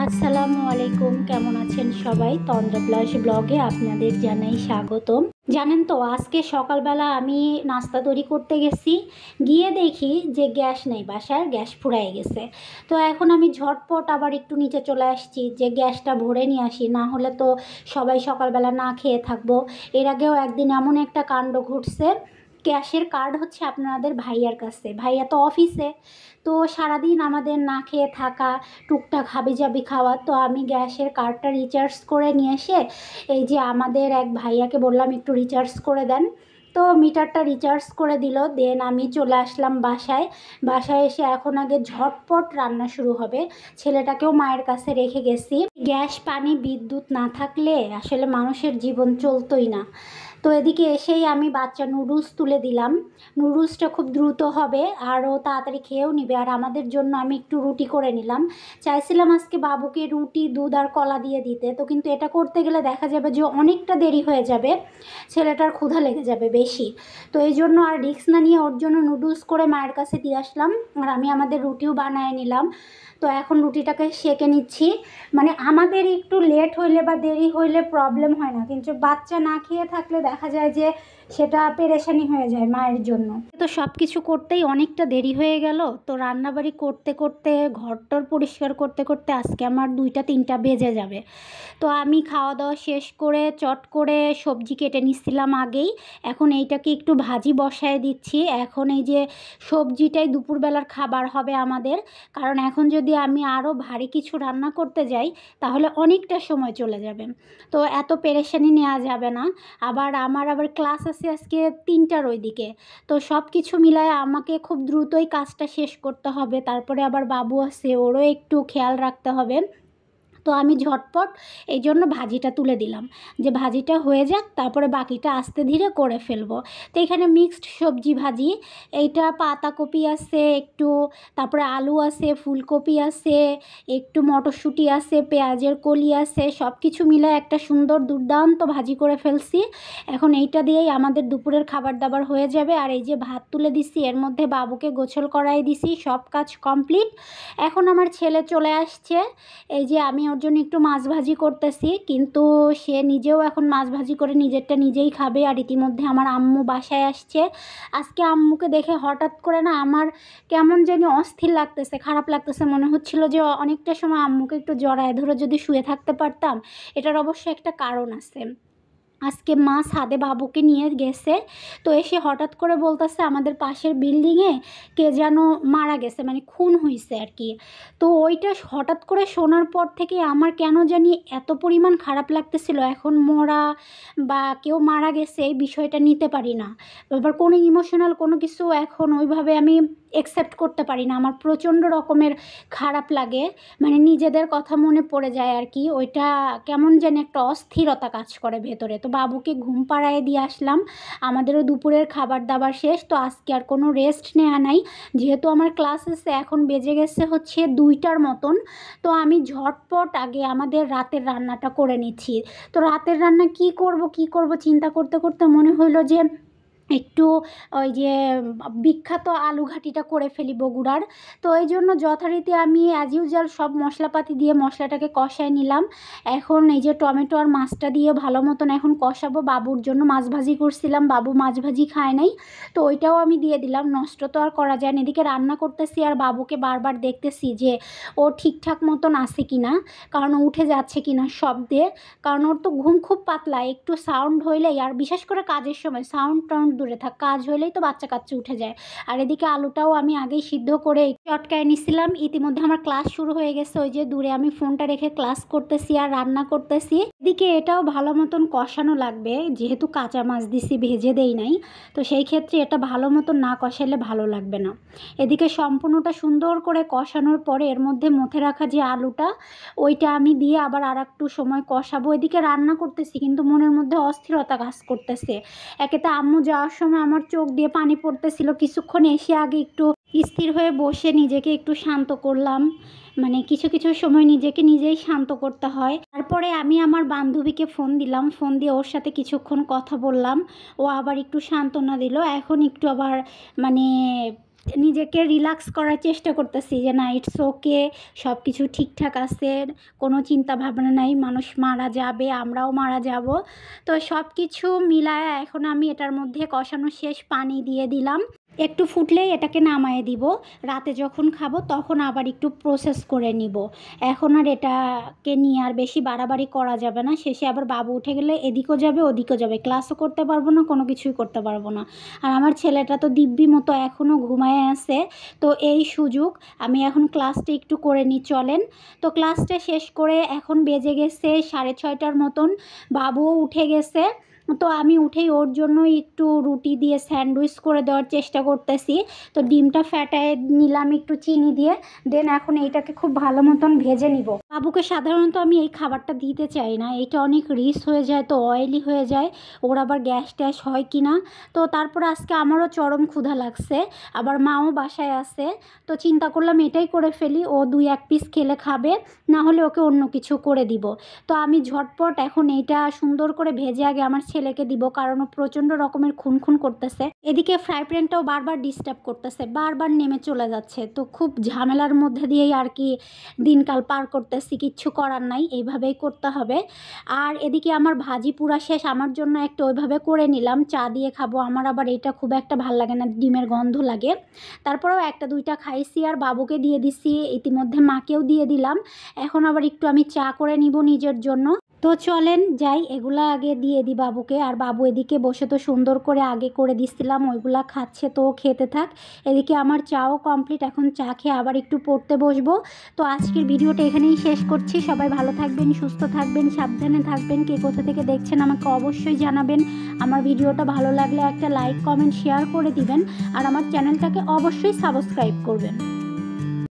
আসসালামু আলাইকুম, কেমন আছেন সবাই? তন্দ্রা প্লাস ব্লগে আপনাদের জানাই স্বাগতম। জানেন তো, আজকে সকালবেলা আমি নাস্তা তৈরি করতে গেছি, গিয়ে দেখি যে গ্যাস নেই, বাসায় গ্যাস ফুরাই গেছে। তো এখন আমি ঝটপট আবার একটু নিচে চলে আসছি যে গ্যাসটা ভরে নিয়ে আসি, না হলে তো সবাই সকালবেলা না খেয়ে থাকবো। এর আগেও একদিন এমন একটা কাণ্ড ঘটছে, গ্যাসের কার্ড হচ্ছে আপনাদের ভাইয়ার কাছে, ভাইয়া তো অফিসে, তো সারাদিন আমাদের না খেয়ে থাকা, টুকটাক হাবিজাবি খাওয়া। তো আমি গ্যাসের কার্ডটা রিচার্জ করে নিয়ে এসে এই যে আমাদের এক ভাইয়াকে বললাম একটু রিচার্জ করে দেন। তো মিটারটা রিচার্জ করে দিল, দেন আমি চলে আসলাম বাসায়। বাসায় এসে এখন আগে ঝটপট রান্না শুরু হবে। ছেলেটাকেও মায়ের কাছে রেখে গেছি। গ্যাস, পানি, বিদ্যুৎ না থাকলে আসলে মানুষের জীবন চলতোই না। তো এদিকে এসেই আমি বাচ্চা নুডলস তুলে দিলাম। নুডলসটা খুব দ্রুত হবে, আরও তাড়াতাড়ি খেয়েও নিবে। আর আমাদের জন্য আমি একটু রুটি করে নিলাম। চাইছিলাম আজকে বাবুকে রুটি, দুধ আর কলা দিয়ে দিতে, তো কিন্তু এটা করতে গেলে দেখা যাবে যে অনেকটা দেরি হয়ে যাবে, ছেলেটার ক্ষুধা লেগে যাবে বেশি। তো এই জন্য আর রিস্ক না নিয়ে ওর জন্য নুডলস করে মায়ের কাছে দিয়ে আসলাম। আর আমি আমাদের রুটিও বানিয়ে নিলাম। তো এখন রুটিটাকে সেঁকে নিচ্ছি। মানে আমাদের একটু লেট হইলে বা দেরি হইলে প্রবলেম হয় না, কিন্তু বাচ্চা না খেয়ে থাকলে দেখা যায় যে সেটা পেরেশানি হয়ে যায় মায়ের জন্য। তো সব কিছু করতেই অনেকটা দেরি হয়ে গেল। তো রান্নাবাড়ি করতে করতে, ঘরটর পরিষ্কার করতে করতে আজকে আমার 2টা 3টা বেজে যাবে। তো আমি খাওয়া দাওয়া শেষ করে চট করে সবজি কেটে নিচ্ছিলাম আগেই। এখন এইটাকে একটু ভাজি বসায় দিচ্ছি। এখন এই যে সবজিটাই দুপুরবেলার খাবার হবে আমাদের, কারণ এখন যদি আমি আরও ভারী কিছু রান্না করতে যাই তাহলে অনেকটা সময় চলে যাবে। তো এত পেরেশানি নেওয়া যাবে না। আমার ক্লাস আছে আজকে 3টার ওইদিকে। তো সব কিছু মিলায় আমাকে খুব দ্রুতই কাজটা শেষ করতে হবে। তারপরে আবার বাবু আছে, ওরও একটু খেয়াল রাখতে হবে। তো আমি ঝটপট এই জন্য ভাজিটা তুলে দিলাম, যে ভাজিটা হয়ে যাক, তারপরে বাকিটা আস্তে ধীরে করে ফেলবো। তো এখানে মিক্সড সবজি ভাজি, এইটা পাতাকপি আছে একটু, তারপরে আলু আছে, ফুলকপি আছে, একটু মটরশুঁটি আছে, পেঁয়াজের কলি আছে, সব কিছু মিলে একটা সুন্দর দুর্দান্ত ভাজি করে ফেলছি। এখন এইটা দিয়েই আমাদের দুপুরের খাবার দাবার হয়ে যাবে। আর এই যে ভাত তুলে দিছি, এর মধ্যে বাবুকে গোসল করাই দিছি, সব কাজ কমপ্লিট। এখন আমার ছেলে চলে আসছে, এই যে আমি ওর জন্য একটু মাছ ভাজি করতেছি, কিন্তু সে নিজেও এখন মাছ ভাজি করে নিজেরটা নিজেই খাবে। আর ইতিমধ্যে আমার আম্মু বাসায় আসছে। আজকে আম্মুকে দেখে হঠাৎ করে না আমার কেমন জানি অস্থির লাগতেছে, খারাপ লাগতেছে। মনে হচ্ছিল যে অনেকটা সময় আম্মুকে একটু জড়ায় ধরে যদি শুয়ে থাকতে পারতাম। এটার অবশ্য একটা কারণ আছে। আজকে মা ছাদে বাবুকে নিয়ে গেছে, তো এসে হঠাৎ করে বলতেছে আমাদের পাশের বিল্ডিংয়ে কে যেন মারা গেছে, মানে খুন হয়েছে আর কি। তো ওইটা হঠাৎ করে শোনার পর থেকে আমার কেন জানি এত পরিমাণ খারাপ লাগতেছিল। এখন মরা বা কেউ মারা গেছে এই বিষয়টা নিতে পারি না, আবার কোনো ইমোশনাল কোনো কিছু এখন ওইভাবে আমি অ্যাকসেপ্ট করতে পারি না। আমার প্রচণ্ড রকমের খারাপ লাগে, মানে নিজেদের কথা মনে পড়ে যায় আর কি। ওইটা কেমন যেন একটা অস্থিরতা কাজ করে ভেতরে। তো বাবুকে ঘুম পাড়ায় দিয়ে আসলাম, আমাদেরও দুপুরের খাবার দাবার শেষ। তো আজকে আর কোনো রেস্ট নেওয়া নাই, যেহেতু আমার ক্লাস আছে। এখন বেজে গেছে হচ্ছে 2টার মতন। তো আমি ঝটপট আগে আমাদের রাতের রান্নাটা করে নিচ্ছি। তো রাতের রান্না কি করব চিন্তা করতে করতে মনে হলো যে একটু ওই যে বিখ্যাত আলু ঘাটিটা করে ফেলি বগুড়ার। তো এই জন্য যথারীতি আমি অ্যাজ ইউজুয়াল সব মশলাপাতি দিয়ে মশলাটাকে কষায় নিলাম। এখন এই যে টমেটো আর মাছটা দিয়ে ভালো মতন এখন কষাবো। বাবুর জন্য মাছ ভাজি করছিলাম, বাবু মাছ ভাজি খায় নাই, তো ওইটাও আমি দিয়ে দিলাম। নষ্ট তো আর করা যায় না। এদিকে রান্না করতেছি আর বাবুকে বারবার দেখতেছি যে ও ঠিকঠাক মতন আছে কি না, কারণ উঠে যাচ্ছে কি না শব্দে। কারণ ওর তো ঘুম খুব পাতলা, একটু সাউন্ড হইলেই, আর বিশেষ করে কাজের সময় সাউন্ড টাউন্ড দূরে থাক, কাজ হইলেই তো বাচ্চা কাচ্চা উঠে যায়। আর এদিকে আলুটাও আমি আগেই সিদ্ধ করে চটকায় নিছিলাম। ইতিমধ্যে আমার ক্লাস শুরু হয়ে গেছে, ওই যে দূরে আমি ফোনটা রেখে ক্লাস করতেছি আর রান্না করতেছি। এদিকে এটাও ভালো মতন কষানো লাগবে, যেহেতু কাঁচা মাছ দিছি, ভেজে দেই নাই। তো সেই ক্ষেত্রে এটা ভালো মতন না কষালে ভালো লাগবে না। এদিকে সম্পূর্ণটা সুন্দর করে কষানোর পরে এর মধ্যে মথে রাখা যে আলুটা, ওইটা আমি দিয়ে আবার আর একটু সময় কষাবো। এদিকে রান্না করতেছি কিন্তু মনের মধ্যে অস্থিরতা কাজ করতেছে। একেতে আম্মু যাওয়ার সময় আমার চোখ দিয়ে পানি পড়তেছিল, কিছুক্ষণ এসে আগে একটু স্থির হয়ে বসে নিজেকে একটু শান্ত করলাম। মানে কিছু কিছু সময় নিজেকে নিজেই শান্ত করতে হয়। তারপরে আমি আমার বান্ধবীকে ফোন দিলাম, ফোন দিয়ে ওর সাথে কিছুক্ষণ কথা বললাম। ও আবার একটু সান্ত্বনা দিল। এখন একটু আবার মানে নিজেকে রিল্যাক্স করার চেষ্টা করতেছি যে না, ইটস ওকে, সব কিছু ঠিকঠাক আছে, কোনো চিন্তা ভাবনা নাই, মানুষ মারা যাবে, আমরাও মারা যাব। তো সব কিছু মিলায় এখন আমি এটার মধ্যে কষানো শেষ, পানি দিয়ে দিলাম। একটু ফুটলেই এটাকে নামায়ে দিব। রাতে যখন খাবো তখন আবার একটু প্রসেস করে নিব। এখন আর এটাকে নিয়ে আর বেশি বাড়াবাড়ি করা যাবে না। শেষে আবার বাবু উঠে গেলে এদিকেও যাবে ওদিকেও যাবে, ক্লাসও করতে পারবো না, কোনো কিছুই করতে পারবো না। আর আমার ছেলেটা তো দিব্যি মতো এখনও ঘুমায় আছে। তো এই সুযোগ, আমি এখন ক্লাসটা একটু করে নিই, চলেন। তো ক্লাসটা শেষ করে এখন বেজে গেছে 6:30টার মতন, বাবুও উঠে গেছে। তো আমি উঠেই ওর জন্য একটু রুটি দিয়ে স্যান্ডউইচ করে দেওয়ার চেষ্টা করতেছি। তো ডিমটা ফ্যাটায় নিলাম একটু চিনি দিয়ে, দেন এখন এইটাকে খুব ভালো মতন ভেজে নিব। বাবুকে সাধারণত আমি এই খাবারটা দিতে চাই না, এটা অনেক রিচ হয়ে যায়, তো অয়েলি হয়ে যায়, ওর আবার গ্যাস ট্যাস হয় কি না। তো তারপর আজকে আমারও চরম ক্ষুধা লাগছে, আবার মাও বাসায় আছে। তো চিন্তা করলাম এটাই করে ফেলি, ও 2-1 পিস খেলে খাবে, না হলে ওকে অন্য কিছু করে দিব। তো আমি ঝটপট এখন এইটা সুন্দর করে ভেজে আগে আমার ছেলেকে দিব, কারণ ও প্রচণ্ড রকমের খুনখুন করতেছে। এদিকে ফ্রাই প্যানটাও বারবার ডিস্টার্ব করতেছে, বারবার নেমে চলে যাচ্ছে। তো খুব ঝামেলার মধ্যে দিয়েই আর কি দিনকাল পার করতেছি, কিচ্ছু করার নাই, এইভাবেই করতে হবে। আর এদিকে আমার ভাজি পুরা শেষ, আমার জন্য একটা ওইভাবে করে নিলাম, চা দিয়ে খাবো। আমার আবার এটা খুব একটা ভাল লাগে না, ডিমের গন্ধ লাগে। তারপরেও 1-2টা খাইছি আর বাবুকে দিয়ে দিছি, ইতিমধ্যে মাকেও দিয়ে দিলাম। এখন আবার একটু আমি চা করে নিব নিজের জন্য। তো চলেন যাই, এগুলা আগে দিয়ে দিই বাবুকে। আর বাবু এদিকে বসে তো সুন্দর করে আগে করে দিছিলাম, ওইগুলা খাচ্ছে, তো খেতে থাক। এদিকে আমার চাও কমপ্লিট, এখন চা খেয়ে আবার একটু পড়তে বসবো। তো আজকের ভিডিওটা এখানেই শেষ করছি। সবাই ভালো থাকবেন, সুস্থ থাকবেন, সাবধানে থাকবেন। কে কোথা থেকে দেখছেন আমাকে অবশ্যই জানাবেন। আমার ভিডিওটা ভালো লাগলে একটা লাইক, কমেন্ট, শেয়ার করে দিবেন। আর আমার চ্যানেলটাকে অবশ্যই সাবস্ক্রাইব করবেন।